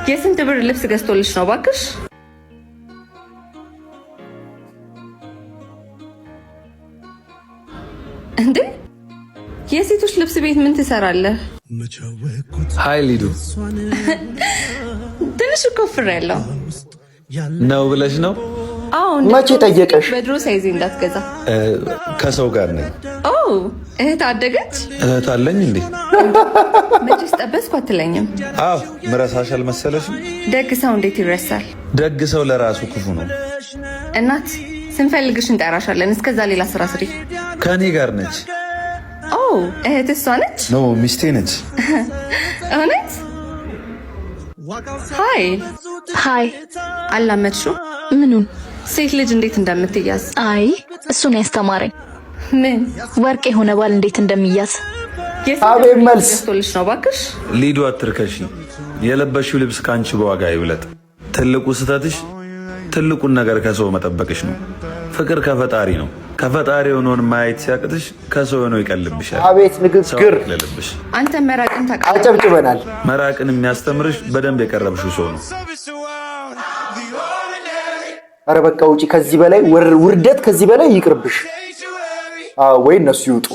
የስንት ብር ልብስ ገዝቶልሽ ነው ባክሽ? እንዴ የሴቶች ልብስ ቤት ምን ትሰራለህ? ሃይ ሊዱ ትንሽ ኮፍር ያለው ነው ብለሽ ነው? አዎ መቼ ጠየቀሽ? በድሮ ሳይዝ እንዳትገዛ። ከሰው ጋር ነኝ። ኦ እህት አደገች? እህት አለኝ እንዴ? መቼስ ጠበስኩ አትለኝም? አዎ ምረሳሽ አልመሰለሽም? ደግ ሰው እንዴት ይረሳል? ደግ ሰው ለራሱ ክፉ ነው። እናት ስንፈልግሽ እንጠራሻለን። እስከዛ ሌላ ስራ ስሪ። ከኔ ጋር ነች። ኦ እህት እሷ ነች? ኖ ሚስቴ ነች። እውነት? ሃይ ሃይ አላመድሽው? ምኑን? ሴት ልጅ እንዴት እንደምትያዝ? አይ እሱን ያስተማረኝ። ምን ወርቅ የሆነ ባል እንዴት እንደሚያዝ። አቤት መልስ ገዝቶልሽ ነው ባክሽ? ሊዱ አትርከሺ። የለበሽው ልብስ ካንቺ በዋጋ ይብለጥ። ትልቁ ስተትሽ ትልቁን ነገር ከሰው መጠበቅሽ ነው። ፍቅር ከፈጣሪ ነው። ከፈጣሪ ሆኖን ማየት ሲያቅትሽ ከሰው ሆኖ ይቀልብሻል። አቤት ንግግር! አንተ መራቅን ታውቃለህ? አጨብጭበናል። መራቅን የሚያስተምርሽ በደንብ የቀረብሽው ሰው ነው። አረ በቃ ውጪ ከዚህ በላይ ውርደት፣ ከዚህ በላይ ይቅርብሽ። ወይ እነሱ ይውጡ።